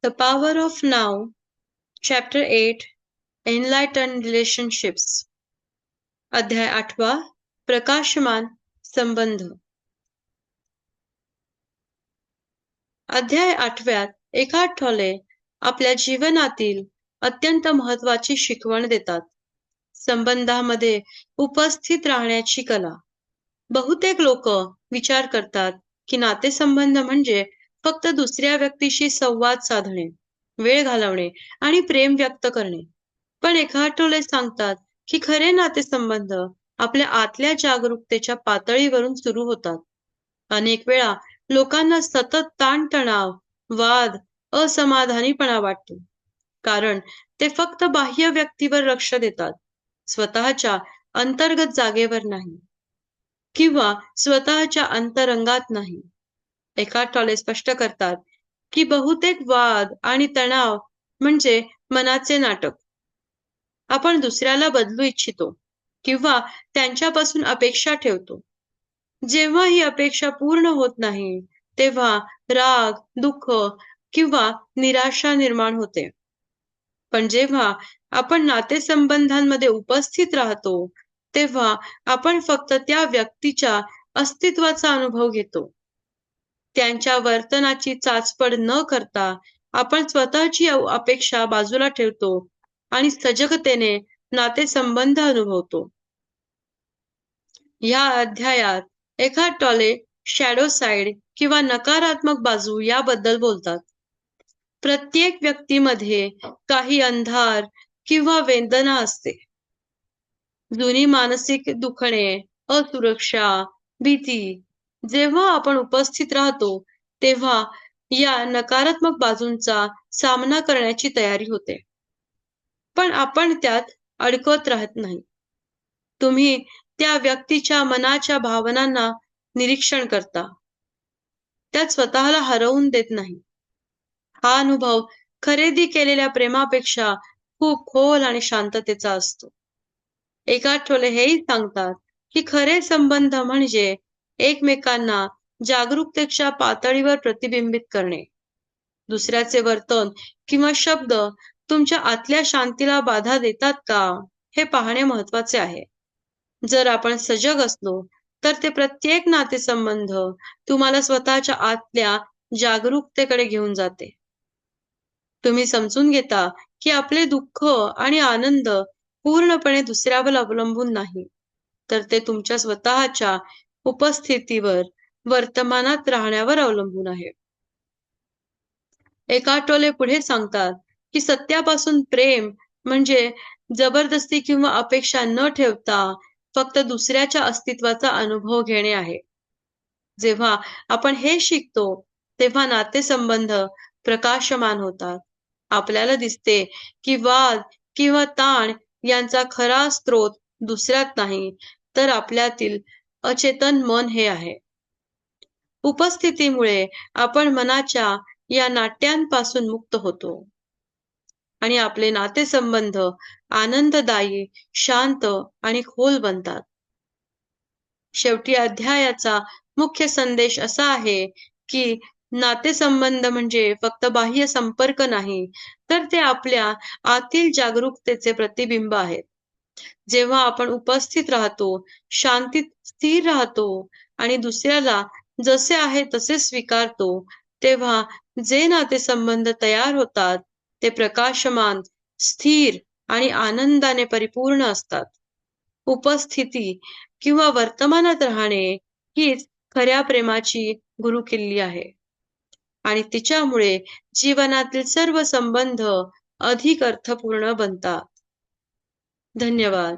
The Power of Now, Chapter 8, Enlightened Relationships. अध्याय 8, प्रकाशमान संबंध. अध्याय 8 एकार्ट टोले आपल्या जीवनातील अत्यंत महत्वाची शिकवण देतात. संबंधामध्ये उपस्थित राहण्याची कला. बहुतेक लोक विचार करतात की नातेसंबंध म्हणजे फक्त दुसऱ्या व्यक्तीशी संवाद साधणे, वेळ घालवणे आणि प्रेम व्यक्त करणे. पण एकार्ट टोले सांगतात की खरे नातेसंबंध आपल्या आतल्या जागरूकतेच्या पातळीवरून सुरू होतात. अनेक वेळा लोकांना सतत ताणतणाव, वाद, असमाधानीपणा वाटतो, कारण ते फक्त बाह्य व्यक्तीवर लक्ष देतात, स्वतःच्या अंतर्गत जागेवर नाही किंवा स्वतःच्या अंतरंगात नाही. एकार्ट टोले स्पष्ट करतात की बहुतेक वाद आणि तणाव म्हणजे मनाचे नाटक. आपण दुसऱ्याला बदलू इच्छितो किंवा त्यांच्यापासून अपेक्षा ठेवतो. जेव्हा ही अपेक्षा पूर्ण होत नाही, तेव्हा राग, दुःख किंवा निराशा निर्माण होते. पण जेव्हा आपण नातेसंबंधांमध्ये उपस्थित राहतो, तेव्हा आपण फक्त त्या व्यक्तीच्या अस्तित्वाचा अनुभव घेतो. त्यांच्या वर्तनाची चाचपड न करता आपण स्वतःची अपेक्षा बाजूला ठेवतो आणि सजगतेने नातेसंबंध अनुभवतो. या अध्यायात एकार्ट टोले शॅडो साइड किंवा नकारात्मक बाजू याबद्दल बोलतात. प्रत्येक व्यक्तीमध्ये काही अंधार किंवा वेदना असते. जुनी मानसिक दुखणे, असुरक्षा, भीती. जेव्हा आपण उपस्थित राहतो, तेव्हा या नकारात्मक बाजूंचा सामना करण्याची तयारी होते. पण आपण त्यात अडकत राहत नाही. तुम्ही त्या व्यक्तीच्या मनाच्या भावनांना निरीक्षण करता, त्यात स्वतःला हरवून देत नाही. हा अनुभव खरेदी केलेल्या प्रेमापेक्षा खूप खोल आणि शांततेचा असतो. एकार्ट टोले हेही सांगतात की खरे संबंध म्हणजे एकमेकांना जागरूकतेच्या पातळीवर प्रतिबिंबित करणे. दुसऱ्याचे वर्तन किंवा शब्द तुमच्या आतल्या शांतीला बाधा देतात का, हे पाहणे महत्वाचे आहे. जर आपण सजग असलो तर ते प्रत्येक नातेसंबंध तुम्हाला स्वतःच्या आतल्या जागरूकतेकडे घेऊन जाते. तुम्ही समजून घेता की आपले दुःख आणि आनंद पूर्णपणे दुसऱ्यावर अवलंबून नाही, तर ते तुमच्या स्वतःच्या उपस्थितीवर, वर्तमानात राहण्यावर अवलंबून आहे. एकार्ट टोले पुढे सांगतात की सत्यापासून प्रेम म्हणजे जबरदस्ती किंवा अपेक्षा न ठेवता फक्त दुसऱ्याच्या अस्तित्वाचा अनुभव घेणे आहे. जेव्हा आपण हे शिकतो, तेव्हा नातेसंबंध प्रकाशमान होतात. आपल्याला दिसते की वाद किंवा ताण यांचा खरा स्रोत दुसऱ्यात नाही, तर आपल्यातील अचेतन मन हे आहे. उपस्थितीमुळे आपण मनाच्या या नाट्यांपासून मुक्त होतो आणि आपले नातेसंबंध आनंददायी, शांत आणि खोल बनतात. शेवटी अध्यायाचा मुख्य संदेश असा आहे की नातेसंबंध म्हणजे फक्त बाह्य संपर्क नाही, तर ते आपल्या आतील जागरूकतेचे प्रतिबिंब आहेत. जेव्हा आपण उपस्थित राहतो, शांतीत स्थिर राहतो आणि दुसऱ्याला जसे आहे तसे स्वीकारतो, तेव्हा जे नातेसंबंध तयार होतात ते प्रकाशमान, स्थिर आणि आनंदाने परिपूर्ण असतात. उपस्थिती किंवा वर्तमानात राहणे हीच खऱ्या प्रेमाची गुरुकिल्ली आहे आणि तिच्यामुळे जीवनातील सर्व संबंध अधिक अर्थपूर्ण बनतात. धन्यवाद.